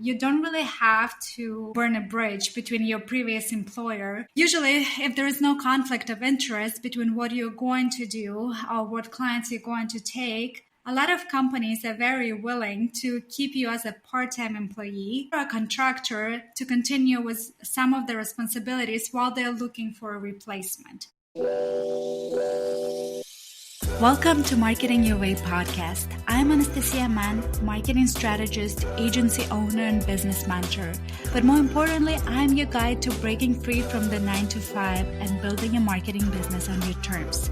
You don't really have to burn a bridge between your previous employer. Usually, if there is no conflict of interest between what you're going to do or what clients you're going to take, a lot of companies are very willing to keep you as a part-time employee or a contractor to continue with some of the responsibilities while they're looking for a replacement. Welcome to Marketing Your Way podcast. I'm Anastasiia, marketing strategist, agency owner, and business mentor. But more importantly, I'm your guide to breaking free from the 9-to-5 and building a marketing business on your terms.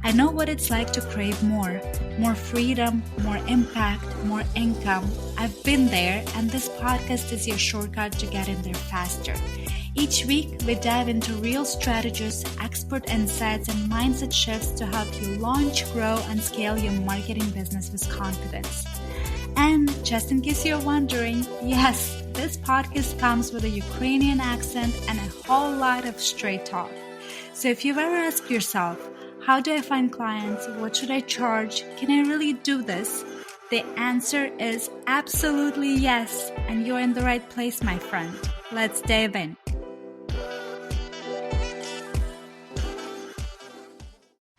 I know what it's like to crave more freedom, more impact, more income. I've been there, and this podcast is your shortcut to get in there faster. Each week, we dive into real strategies, expert insights, and mindset shifts to help you launch, grow, and scale your marketing business with confidence. And just in case you're wondering, yes, this podcast comes with a Ukrainian accent and a whole lot of straight talk. So if you've ever asked yourself, how do I find clients? What should I charge? Can I really do this? The answer is absolutely yes, and you're in the right place, my friend. Let's dive in.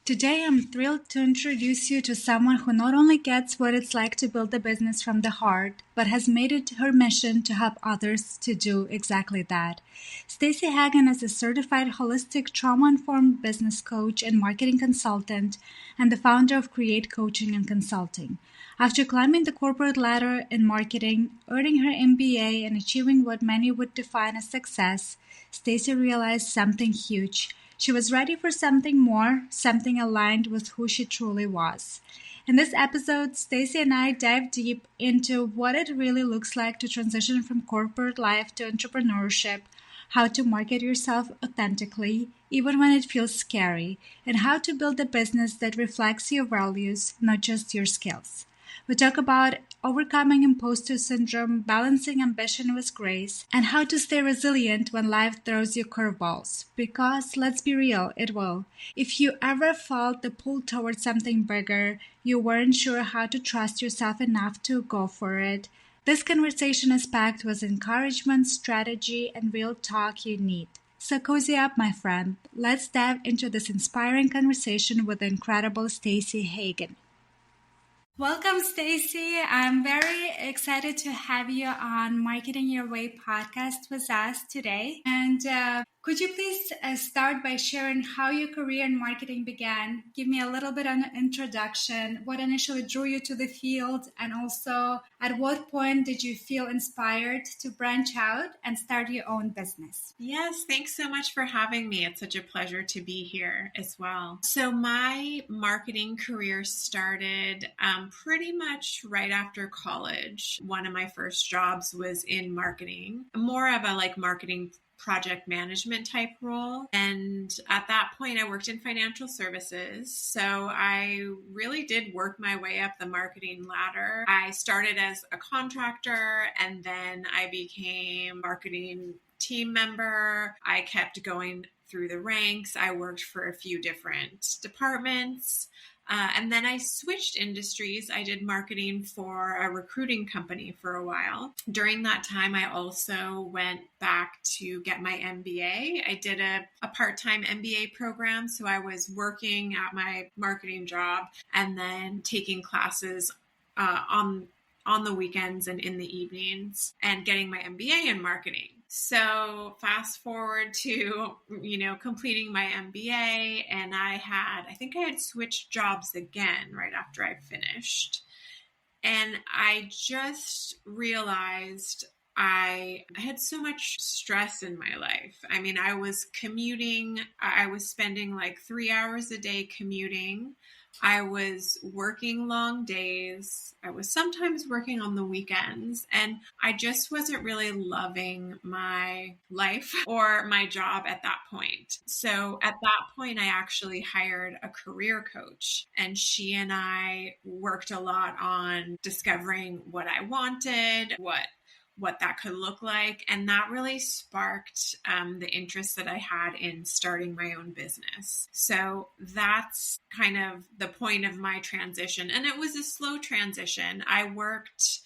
Today, I'm thrilled to introduce you to someone who not only gets what it's like to build a business from the heart, but has made it her mission to help others to do exactly that. Stacey Hagen is a certified holistic trauma-informed business coach and marketing consultant, and the founder of Create Coaching and Consulting. After climbing the corporate ladder in marketing, earning her MBA, and achieving what many would define as success, Stacey realized something huge. She was ready for something more, something aligned with who she truly was. In this episode, Stacey and I dive deep into what it really looks like to transition from corporate life to entrepreneurship, how to market yourself authentically, even when it feels scary, and how to build a business that reflects your values, not just your skills. We talk about overcoming imposter syndrome, balancing ambition with grace, and how to stay resilient when life throws you curveballs. Because, let's be real, it will. If you ever felt the pull towards something bigger, you weren't sure how to trust yourself enough to go for it, this conversation is packed with encouragement, strategy, and real talk you need. So cozy up, my friend. Let's dive into this inspiring conversation with the incredible Stacey Hagen. Welcome, Stacey. I'm very excited to have you on Marketing Your Way podcast with us today. And could you please start by sharing how your career in marketing began? Give me a little bit of an introduction, what initially drew you to the field, and also at what point did you feel inspired to branch out and start your own business? Yes, thanks so much for having me. It's such a pleasure to be here as well. So my marketing career started pretty much right after college. One of my first jobs was in marketing, more of a marketing project management type role. And at that point, I worked in financial services. So I really did work my way up the marketing ladder. I started as a contractor, and then I became marketing team member. I kept going through the ranks. I worked for a few different departments. And then I switched industries. I did marketing for a recruiting company for a while. During that time, I also went back to get my MBA. I did a part-time MBA program. So I was working at my marketing job and then taking classes on the weekends and in the evenings and getting my MBA in marketing. So fast forward to, completing my MBA, and I think I had switched jobs again right after I finished. And I just realized I had so much stress in my life. I mean, I was commuting. I was spending 3 hours a day commuting. I was working long days. I was sometimes working on the weekends, and I just wasn't really loving my life or my job at that point. So at that point, I actually hired a career coach, and she and I worked a lot on discovering what I wanted, what that could look like. And that really sparked the interest that I had in starting my own business. So that's kind of the point of my transition. And it was a slow transition. I worked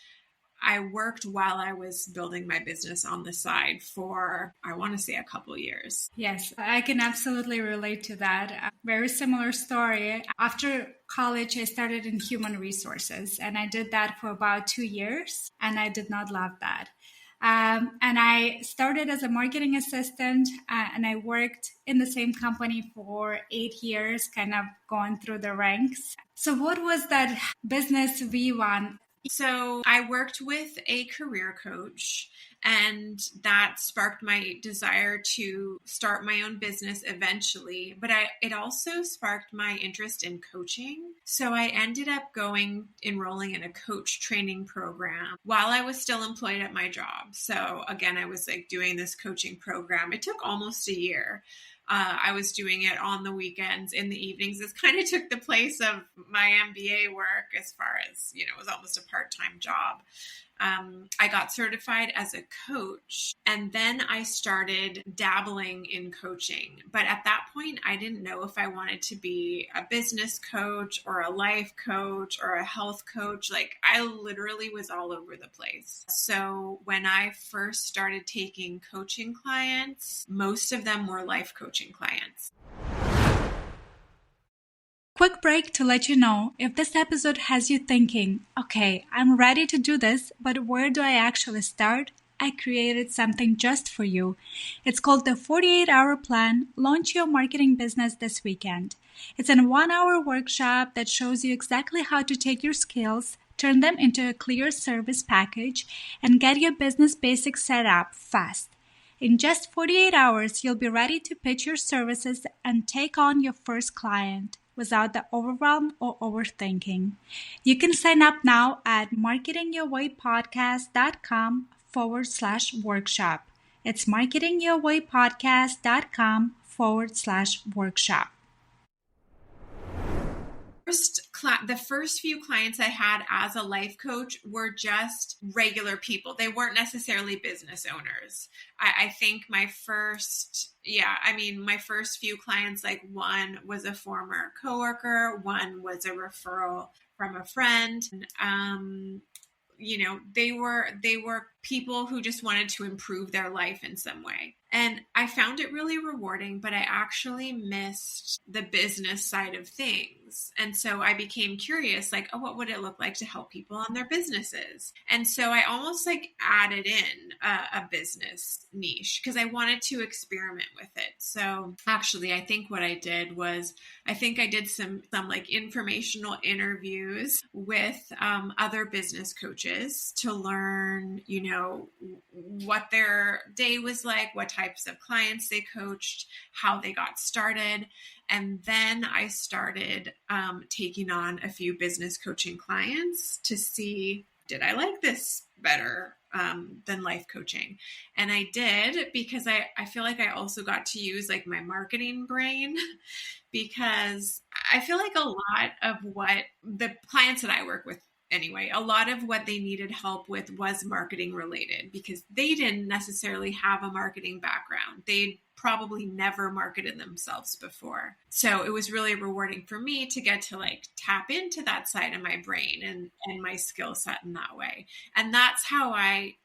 I worked while I was building my business on the side for, I want to say, a couple years. Yes, I can absolutely relate to that. Very similar story. After college, I started in human resources, and I did that for about 2 years, and I did not love that. And I started as a marketing assistant, and I worked in the same company for 8 years, kind of going through the ranks. So, what was that business V1? So I worked with a career coach, and that sparked my desire to start my own business eventually. But it also sparked my interest in coaching. So I ended up enrolling in a coach training program while I was still employed at my job. So again, I was like doing this coaching program. It took almost a year. I was doing it on the weekends, in the evenings. This kind of took the place of my MBA work as far as, it was almost a part-time job. I got certified as a coach, and then I started dabbling in coaching. But at that point, I didn't know if I wanted to be a business coach or a life coach or a health coach. Like, I literally was all over the place. So when I first started taking coaching clients, most of them were life coaching clients. Quick break to let you know, if this episode has you thinking, okay, I'm ready to do this, but where do I actually start? I created something just for you. It's called the 48-Hour Plan, Launch Your Marketing Business This Weekend. It's a 1-hour workshop that shows you exactly how to take your skills, turn them into a clear service package, and get your business basics set up fast. In just 48 hours, you'll be ready to pitch your services and take on your first client without the overwhelm or overthinking. You can sign up now at marketingyourwaypodcast.com/workshop. It's marketingyourwaypodcast.com/workshop. The first few clients I had as a life coach were just regular people. They weren't necessarily business owners. I think my first few clients, like one was a former coworker, one was a referral from a friend. They were people who just wanted to improve their life in some way. And I found it really rewarding, but I actually missed the business side of things. And so I became curious, like, oh, what would it look like to help people on their businesses? And so I almost added in a business niche because I wanted to experiment with it. So actually, I think what I did was, I did some informational interviews with other business coaches to learn, what their day was like, what types of clients they coached, how they got started. And then I started taking on a few business coaching clients to see, did I like this better than life coaching? And I did, because I feel like I also got to use my marketing brain, because I feel like a lot of what the clients that I work with, anyway, a lot of what they needed help with was marketing related, because they didn't necessarily have a marketing background. They'd probably never marketed themselves before. So it was really rewarding for me to get to tap into that side of my brain and my skill set in that way. And that's how I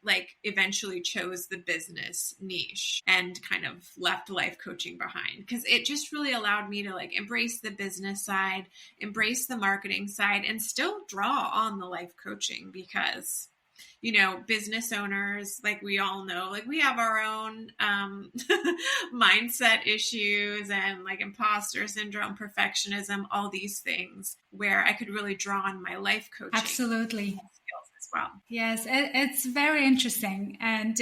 eventually chose the business niche and kind of left life coaching behind, because it just really allowed me to embrace the business side, embrace the marketing side, and still draw on the life coaching, because business owners, we all know, we have our own mindset issues and imposter syndrome, perfectionism, all these things, where I could really draw on my life coaching. Absolutely. Skills as well. Yes, it's very interesting. And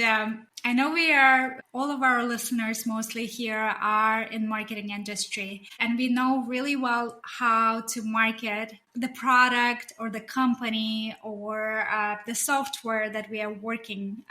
I know all of our listeners mostly here are in marketing industry, and we know really well how to market the product or the company or the software that we are working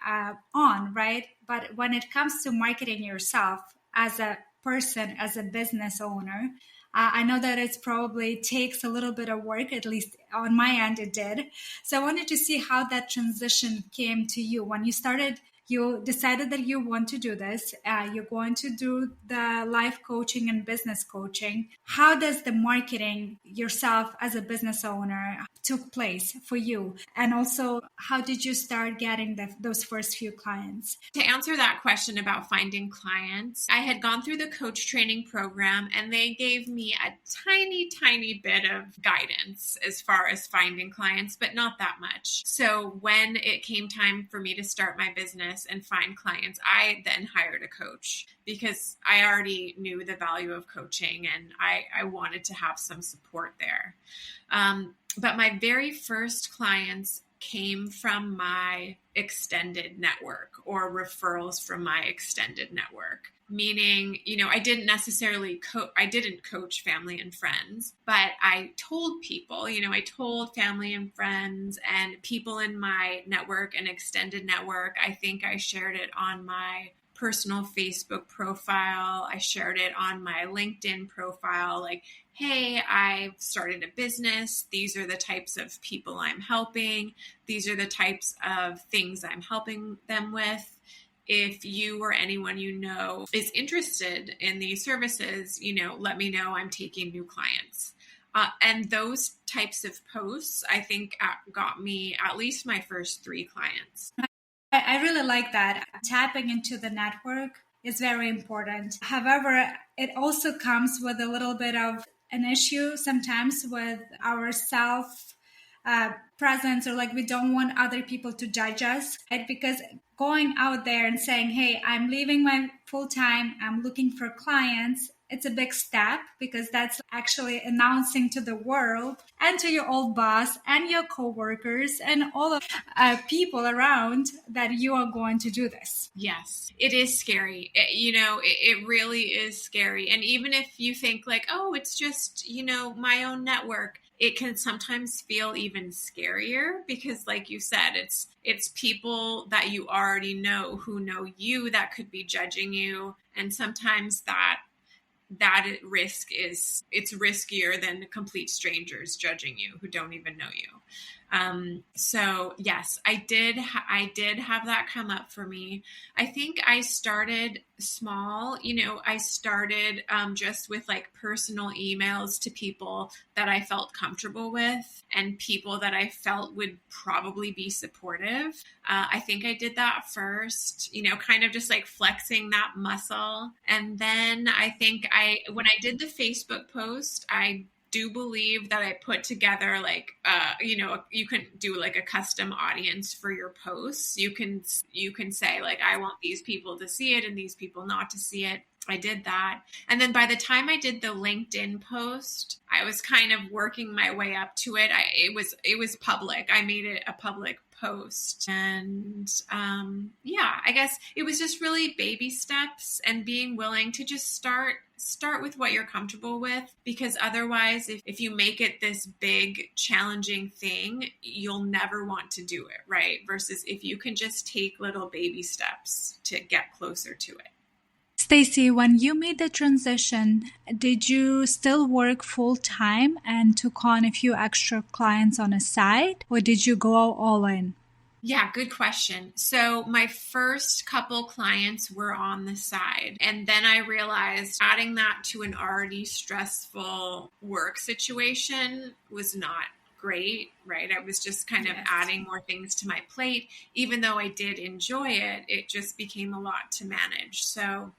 on, right? But when it comes to marketing yourself as a person, as a business owner, I know that it probably takes a little bit of work, at least on my end it did. So I wanted to see how that transition came to you when you started You decided that you want to do this. You're going to do the life coaching and business coaching. How does the marketing yourself as a business owner took place for you? And also, how did you start getting those first few clients? To answer that question about finding clients, I had gone through the coach training program and they gave me a tiny bit of guidance as far as finding clients, but not that much. So when it came time for me to start my business and find clients, I then hired a coach because I already knew the value of coaching and I wanted to have some support there. But my very first clients came from my extended network or referrals from my extended network. Meaning, I didn't necessarily I didn't coach family and friends, but I told people, I told family and friends and people in my network and extended network. I think I shared it on my personal Facebook profile. I shared it on my LinkedIn profile, like, hey, I've started a business. These are the types of people I'm helping. These are the types of things I'm helping them with. If you or anyone you know is interested in these services, let me know. I'm taking new clients. And those types of posts, I think, got me at least my first 3 clients. I really like that. Tapping into the network is very important. However, it also comes with a little bit of an issue sometimes with our self presence, or like we don't want other people to judge us, right? Because going out there and saying, hey, I'm leaving my full time, I'm looking for clients, it's a big step because that's actually announcing to the world and to your old boss and your coworkers and all of people around that you are going to do this. Yes, it is scary. It really is scary. And even if you think like, oh, it's just, my own network, it can sometimes feel even scarier because, like you said, it's people that you already know who know you that could be judging you. And sometimes that risk it's riskier than complete strangers judging you who don't even know you. So yes, I did have that come up for me. I think I started small, I started just with like personal emails to people that I felt comfortable with and people that I felt would probably be supportive. I think I did that first, kind of just like flexing that muscle. And then I think when I did the Facebook post, I do believe that I put together like, you can do like a custom audience for your posts. You can say like, I want these people to see it and these people not to see it. I did that. And then by the time I did the LinkedIn post, I was kind of working my way up to it. It was public. I made it a public post. And I guess it was just really baby steps and being willing to just start with what you're comfortable with, because otherwise if you make it this big challenging thing, you'll never want to do it, right? Versus if you can just take little baby steps to get closer to it. Stacey, when you made the transition, did you still work full time and took on a few extra clients on the side, or did you go all in? Yeah, good question. So my first couple clients were on the side. And then I realized adding that to an already stressful work situation was not great, right? I was just kind of adding more things to my plate. Even though I did enjoy it, it just became a lot to manage. So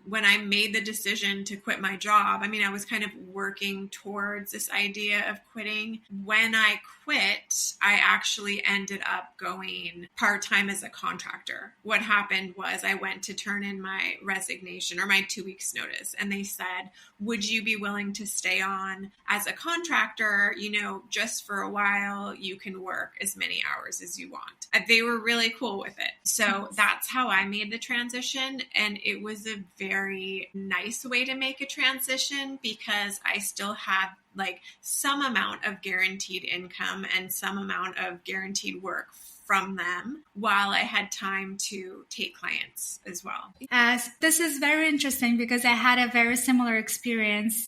when I made the decision to quit my job, I was kind of working towards this idea of quitting. When I quit, I actually ended up going part-time as a contractor. What happened was I went to turn in my resignation or my 2 weeks notice, and they said, would you be willing to stay on as a contractor, just for a while? You can work as many hours as you want. They were really cool with it. So that's how I made the transition. And it was a very nice way to make a transition because I still had like some amount of guaranteed income and some amount of guaranteed work from them while I had time to take clients as well. This is very interesting because I had a very similar experience.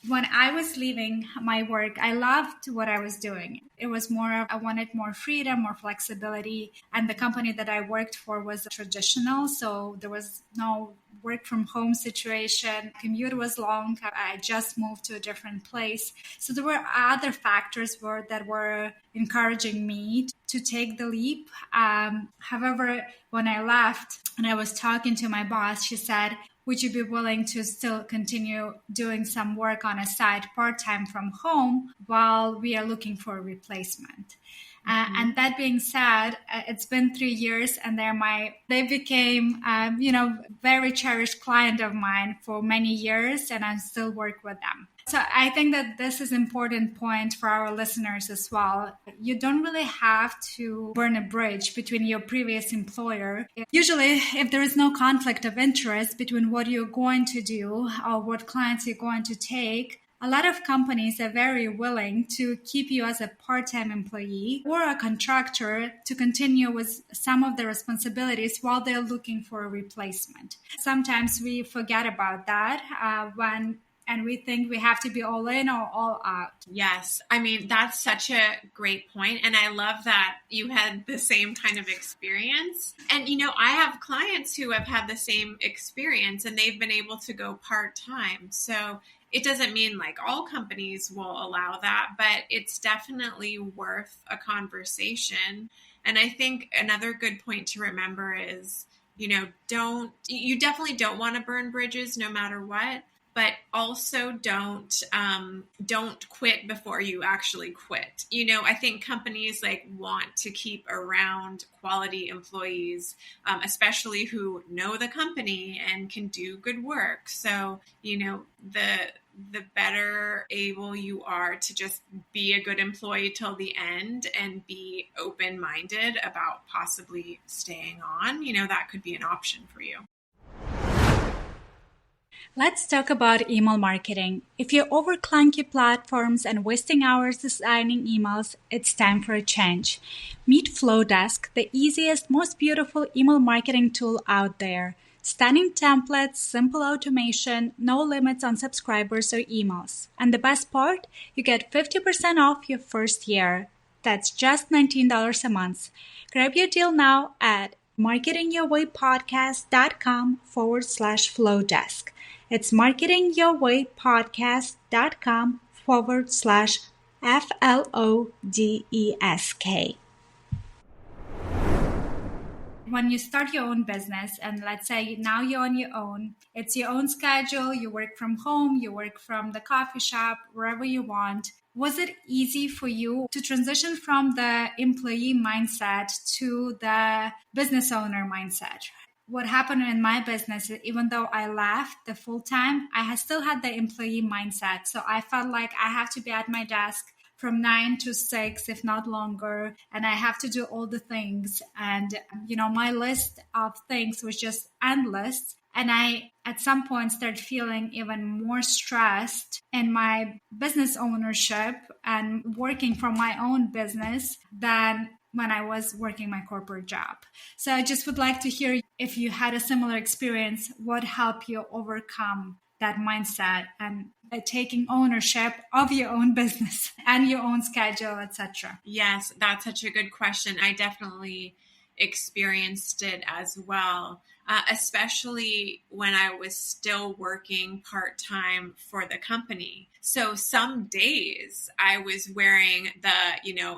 When I was leaving my work, I loved what I was doing. It was more of, I wanted more freedom, more flexibility. And the company that I worked for was traditional. So there was no work from home situation. Commute was long. I just moved to a different place. So there were other factors that were encouraging me to take the leap. However, when I left and I was talking to my boss, she said, would you be willing to still continue doing some work on a side part-time from home while we are looking for a replacement? And that being said, it's been 3 years, and they became, very cherished client of mine for many years, and I still work with them. So I think that this is an important point for our listeners as well. You don't really have to burn a bridge between your previous employer. Usually, if there is no conflict of interest between what you're going to do or what clients you're going to take, a lot of companies are very willing to keep you as a part-time employee or a contractor to continue with some of the responsibilities while they're looking for a replacement. Sometimes we forget about that and we think we have to be all in or all out. Yes. I mean, that's such a great point. And I love that you had the same kind of experience. And, I have clients who have had the same experience and they've been able to go part-time. So it doesn't mean like all companies will allow that, but it's definitely worth a conversation. And I think another good point to remember is, you definitely don't want to burn bridges no matter what. But also don't quit before you actually quit. I think companies want to keep around quality employees, especially who know the company and can do good work. So, the better able you are to just be a good employee till the end and be open-minded about possibly staying on, that could be an option for you. Let's talk about email marketing. If you're over clunky platforms and wasting hours designing emails, it's time for a change. Meet Flowdesk, the easiest, most beautiful email marketing tool out there. Stunning templates, simple automation, no limits on subscribers or emails. And the best part? You get 50% off your first year. That's just $19 a month. Grab your deal now at marketingyourwaypodcast.com/Flowdesk. It's marketingyourwaypodcast.com/FLODESK. When you start your own business, and let's say now you're on your own, it's your own schedule, you work from home, you work from the coffee shop, wherever you want. Was it easy for you to transition from the employee mindset to the business owner mindset? What happened in my business, even though I left the full time, I still had the employee mindset. So I felt like I have to be at my desk from 9 to 6, if not longer. And I have to do all the things. And, my list of things was just endless. And I, at some point, started feeling even more stressed in my business ownership and working from my own business than when I was working my corporate job. So I just would like to hear if you had a similar experience, what helped you overcome that mindset and taking ownership of your own business and your own schedule, etc. Yes, that's such a good question. I definitely experienced it as well, especially when I was still working part-time for the company. So some days I was wearing the,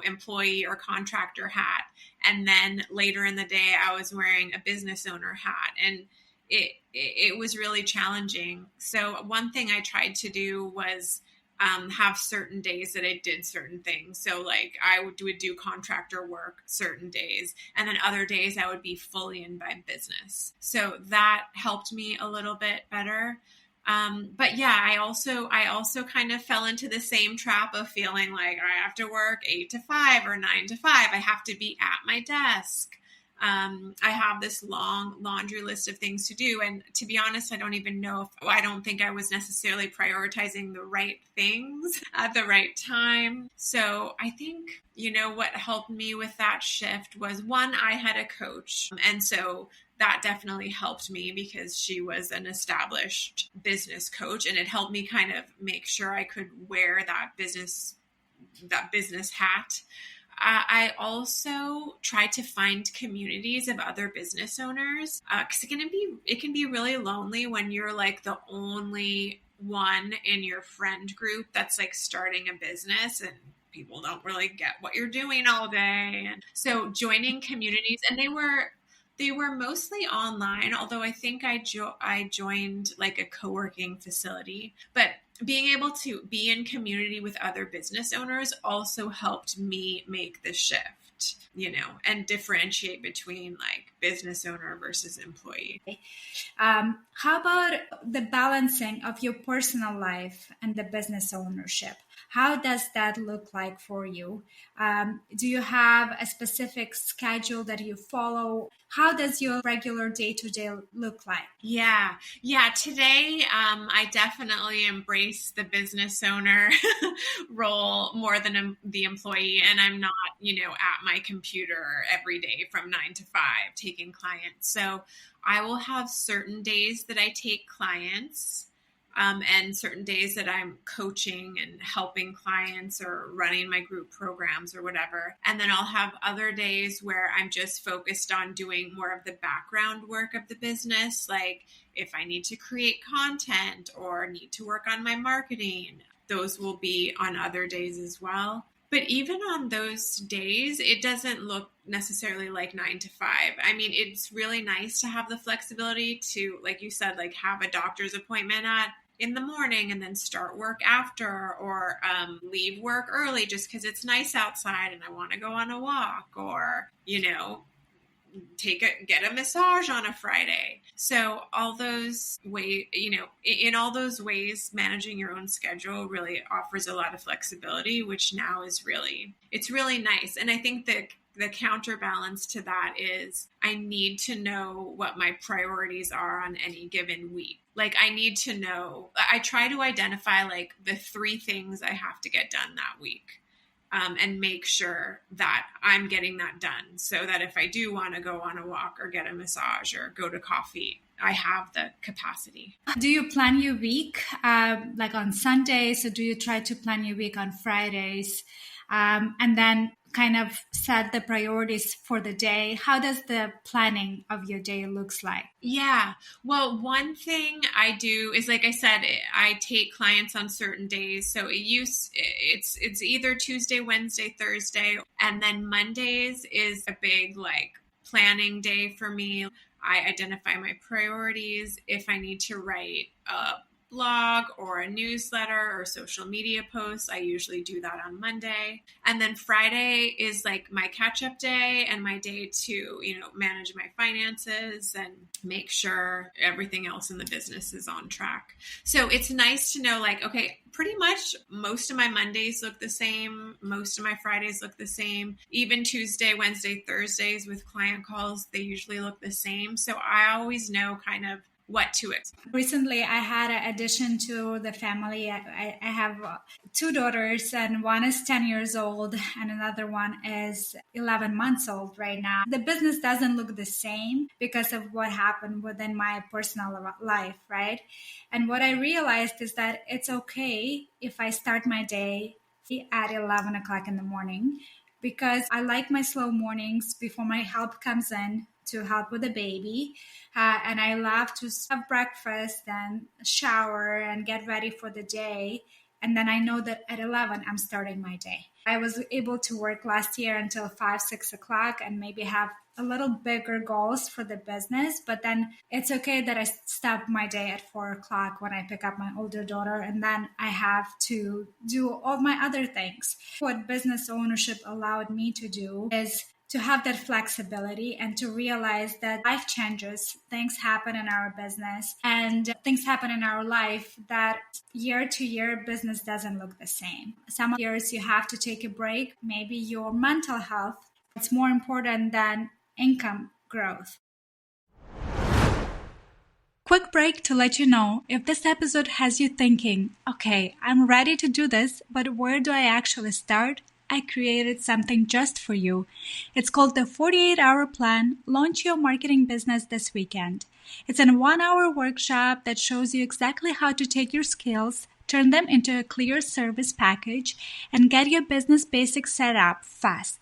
employee or contractor hat. And then later in the day, I was wearing a business owner hat. And it was really challenging. So one thing I tried to do was have certain days that I did certain things. So I would do contractor work certain days, and then other days I would be fully in my business. So that helped me a little bit better. But yeah, I also kind of fell into the same trap of feeling like I have to work 8 to 5 or 9 to 5. I have to be at my desk. I have this long laundry list of things to do. And to be honest, I don't think I was necessarily prioritizing the right things at the right time. So I think, what helped me with that shift was, one, I had a coach. And so that definitely helped me because she was an established business coach, and it helped me kind of make sure I could wear that business hat. I also try to find communities of other business owners, because it can be really lonely when you're like the only one in your friend group that's like starting a business, and people don't really get what you're doing all day. And so joining communities, and they were mostly online, although I think I joined like a co-working facility. But being able to be in community with other business owners also helped me make the shift, and differentiate between like business owner versus employee. How about the balancing of your personal life and the business ownership? How does that look like for you? Do you have a specific schedule that you follow? How does your regular day-to-day look like? Yeah. Today, I definitely embrace the business owner role more than the employee. And I'm not, at my computer every day from 9 to 5 taking clients. So I will have certain days that I take clients, and certain days that I'm coaching and helping clients or running my group programs or whatever. And then I'll have other days where I'm just focused on doing more of the background work of the business. Like if I need to create content or need to work on my marketing, those will be on other days as well. But even on those days, it doesn't look necessarily like 9 to 5. I mean, it's really nice to have the flexibility to, like you said, like have a doctor's appointment in the morning and then start work after, or leave work early just because it's nice outside and I want to go on a walk, or, get a massage on a Friday. So all those ways, in all those ways, managing your own schedule really offers a lot of flexibility, which now it's really nice. And I think that the counterbalance to that is I need to know what my priorities are on any given week. Like I try to identify like the 3 things I have to get done that week. And make sure that I'm getting that done, so that if I do want to go on a walk or get a massage or go to coffee, I have the capacity. Do you plan your week like on Sundays, or do you try to plan your week on Fridays, and then kind of set the priorities for the day? How does the planning of your day looks like? Yeah. Well, one thing I do is, like I said, I take clients on certain days. So it's either Tuesday, Wednesday, Thursday, and then Mondays is a big like planning day for me. I identify my priorities. If I need to write a blog or a newsletter or social media posts, I usually do that on Monday. And then Friday is like my catch-up day and my day to, manage my finances and make sure everything else in the business is on track. So it's nice to know, like, okay, pretty much most of my Mondays look the same. Most of my Fridays look the same. Even Tuesday, Wednesday, Thursdays with client calls, they usually look the same. So I always know kind of what to expect. Recently, I had an addition to the family. I have 2 daughters, and one is 10 years old and another one is 11 months old right now. The business doesn't look the same because of what happened within my personal life, right? And what I realized is that it's okay if I start my day at 11 o'clock in the morning, because I like my slow mornings before my help comes in to help with the baby. And I love to have breakfast and shower and get ready for the day. And then I know that at 11, I'm starting my day. I was able to work last year until 5, 6 o'clock and maybe have a little bigger goals for the business. But then it's okay that I stop my day at 4 o'clock when I pick up my older daughter. And then I have to do all my other things. What business ownership allowed me to do is to have that flexibility and to realize that life changes, things happen in our business, and things happen in our life that year to year business doesn't look the same. Some years you have to take a break. Maybe your mental health, it's more important than income growth. Quick break to let you know if this episode has you thinking, okay, I'm ready to do this, but where do I actually start? I created something just for you. It's called the 48-Hour Plan, Launch Your Marketing Business This Weekend. It's a 1-hour workshop that shows you exactly how to take your skills, turn them into a clear service package, and get your business basics set up fast.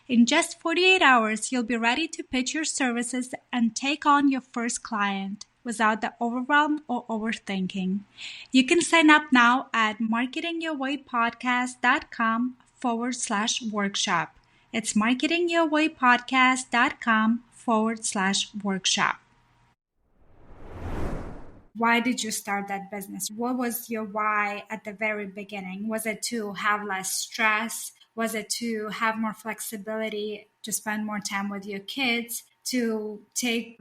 In just 48 hours, you'll be ready to pitch your services and take on your first client without the overwhelm or overthinking. You can sign up now at marketingyourwaypodcast.com/workshop. It's marketingyourwaypodcast.com/workshop. Why did you start that business? What was your why at the very beginning? Was it to have less stress? Was it to have more flexibility, to spend more time with your kids, to take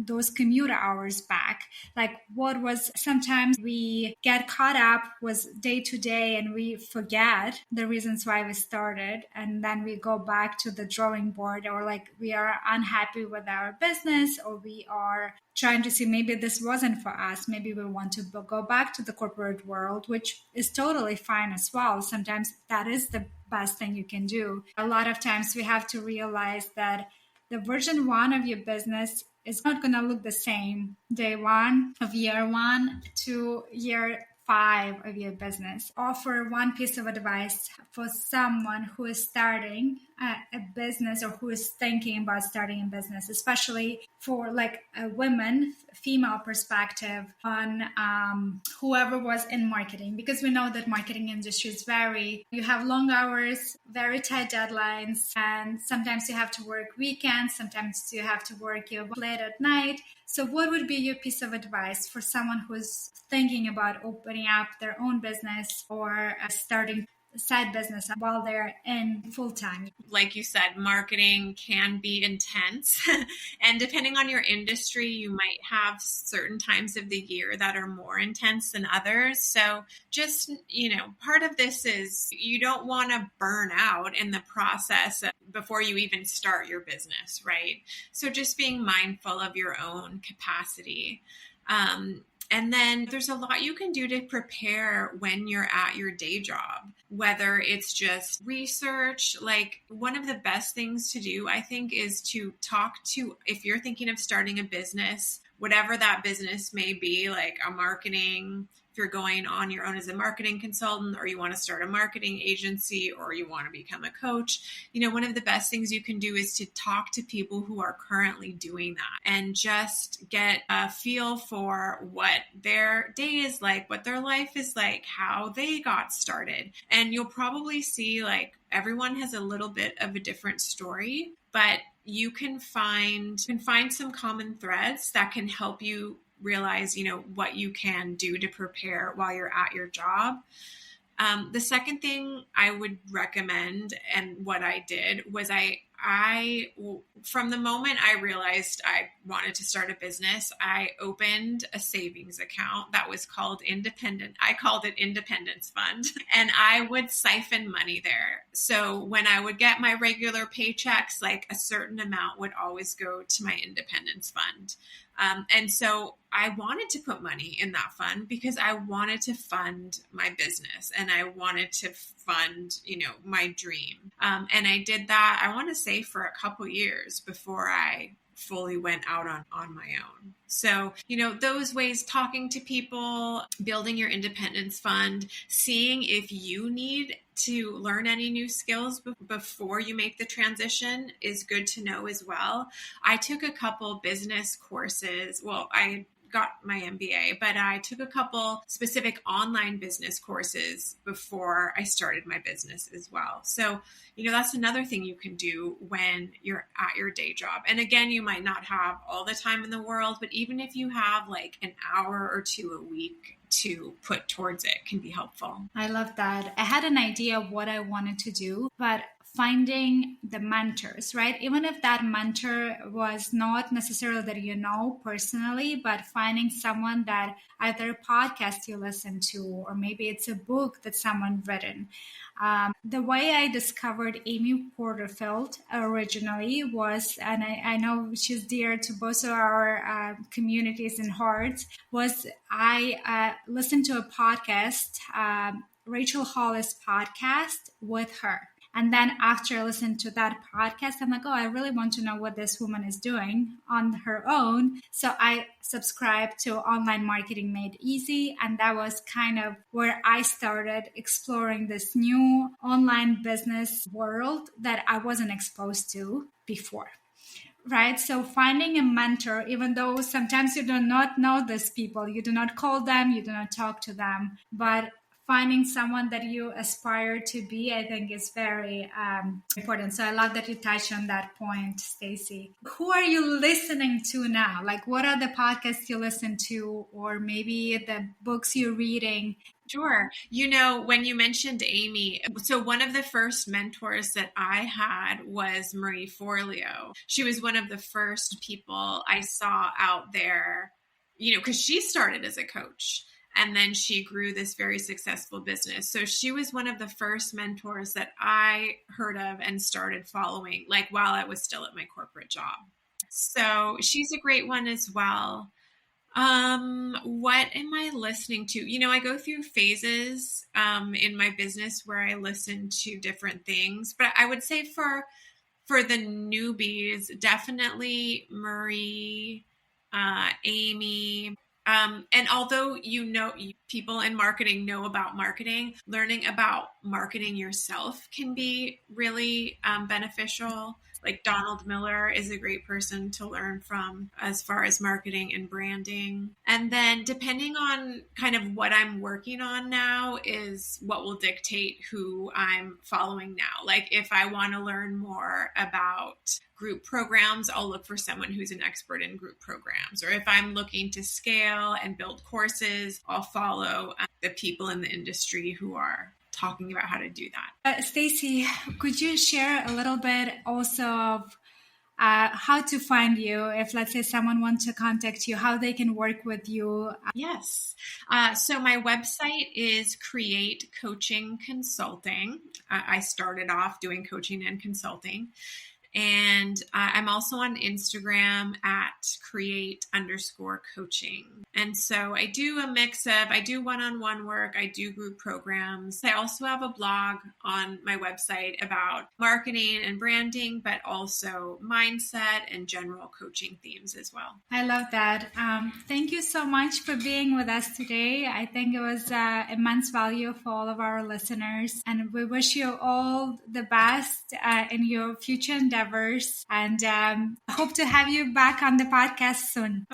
those commute hours back? Like, what was, sometimes we get caught up with day to day and we forget the reasons why we started. And then we go back to the drawing board, or like we are unhappy with our business, or we are trying to see maybe this wasn't for us. Maybe we want to go back to the corporate world, which is totally fine as well. Sometimes that is the best thing you can do. A lot of times we have to realize that the version 1 of your business is not going to look the same day 1 of year 1 to year 5 of your business. Offer one piece of advice for someone who is starting a business, or who is thinking about starting a business, especially for like a female perspective on whoever was in marketing, because we know that marketing industries vary. You have long hours, very tight deadlines, and sometimes you have to work weekends, sometimes you have to work late at night. So what would be your piece of advice for someone who's thinking about opening up their own business or starting a side business while they're in full time? Like you said, marketing can be intense. And depending on your industry, you might have certain times of the year that are more intense than others. So just, part of this is you don't want to burn out in the process before you even start your business, right? So just being mindful of your own capacity. And then there's a lot you can do to prepare when you're at your day job, whether it's just research. Like, one of the best things to do, I think, is to talk to, if you're thinking of starting a business, whatever that business may be, like a marketing, if you're going on your own as a marketing consultant, or you want to start a marketing agency, or you want to become a coach, one of the best things you can do is to talk to people who are currently doing that and just get a feel for what their day is like, what their life is like, how they got started. And you'll probably see like everyone has a little bit of a different story, but you can find some common threads that can help you realize, what you can do to prepare while you're at your job. The second thing I would recommend, and what I did, was I from the moment I realized I wanted to start a business, I opened a savings account that was called I called it Independence Fund, and I would siphon money there. So when I would get my regular paychecks, like a certain amount would always go to my Independence Fund. And so I wanted to put money in that fund because I wanted to fund my business and I wanted to fund, my dream. And I did that, I want to say, for a couple years before I fully went out on my own. So, those ways, talking to people, building your independence fund, seeing if you need to learn any new skills before you make the transition is good to know as well. I took a couple business courses. Well, I got my MBA, but I took a couple specific online business courses before I started my business as well. So, that's another thing you can do when you're at your day job. And again, you might not have all the time in the world, but even if you have like an hour or two a week to put towards it, can be helpful. I love that. I had an idea of what I wanted to do, but finding the mentors, right? Even if that mentor was not necessarily that you know personally, but finding someone that either a podcast you listen to, or maybe it's a book that someone written. The way I discovered Amy Porterfield originally was, and I know she's dear to both of our communities and hearts, was I listened to a podcast, Rachel Hollis podcast with her. And then after I listened to that podcast, I'm like, oh, I really want to know what this woman is doing on her own. So I subscribed to Online Marketing Made Easy. And that was kind of where I started exploring this new online business world that I wasn't exposed to before. Right. So finding a mentor, even though sometimes you do not know these people, you do not call them, you do not talk to them, but finding someone that you aspire to be, I think is very important. So I love that you touched on that point, Stacey. Who are you listening to now? Like, what are the podcasts you listen to, or maybe the books you're reading? Sure. When you mentioned Amy, so one of the first mentors that I had was Marie Forleo. She was one of the first people I saw out there, because she started as a coach. And then she grew this very successful business. So she was one of the first mentors that I heard of and started following, like while I was still at my corporate job. So she's a great one as well. What am I listening to? I go through phases in my business where I listen to different things. But I would say for the newbies, definitely Marie, Amy. And although people in marketing know about marketing, learning about marketing yourself can be really beneficial. Like Donald Miller is a great person to learn from as far as marketing and branding. And then depending on kind of what I'm working on now is what will dictate who I'm following now. Like if I want to learn more about group programs, I'll look for someone who's an expert in group programs. Or if I'm looking to scale and build courses, I'll follow the people in the industry who are talking about how to do that. Stacey, could you share a little bit also of how to find you? If, let's say, someone wants to contact you, how they can work with you? Yes. So my website is Create Coaching Consulting. I started off doing coaching and consulting. And I'm also on Instagram at create_coaching. And so I do a mix of, I do one-on-one work, I do group programs. I also have a blog on my website about marketing and branding, but also mindset and general coaching themes as well. I love that. Thank you so much for being with us today. I think it was immense value for all of our listeners. And we wish you all the best in your future endeavors, and hope to have you back on the podcast soon.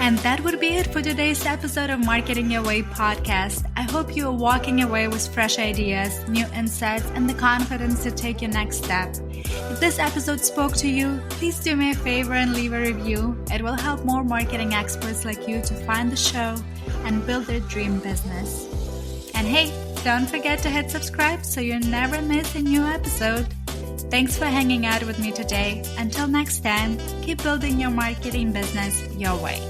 And that would be it for today's episode of Marketing Your Way podcast. I hope you are walking away with fresh ideas, new insights, and the confidence to take your next step. If this episode spoke to you, please do me a favor and leave a review. It will help more marketing experts like you to find the show and build their dream business. And hey, don't forget to hit subscribe so you never miss a new episode. Thanks for hanging out with me today. Until next time, keep building your marketing business your way.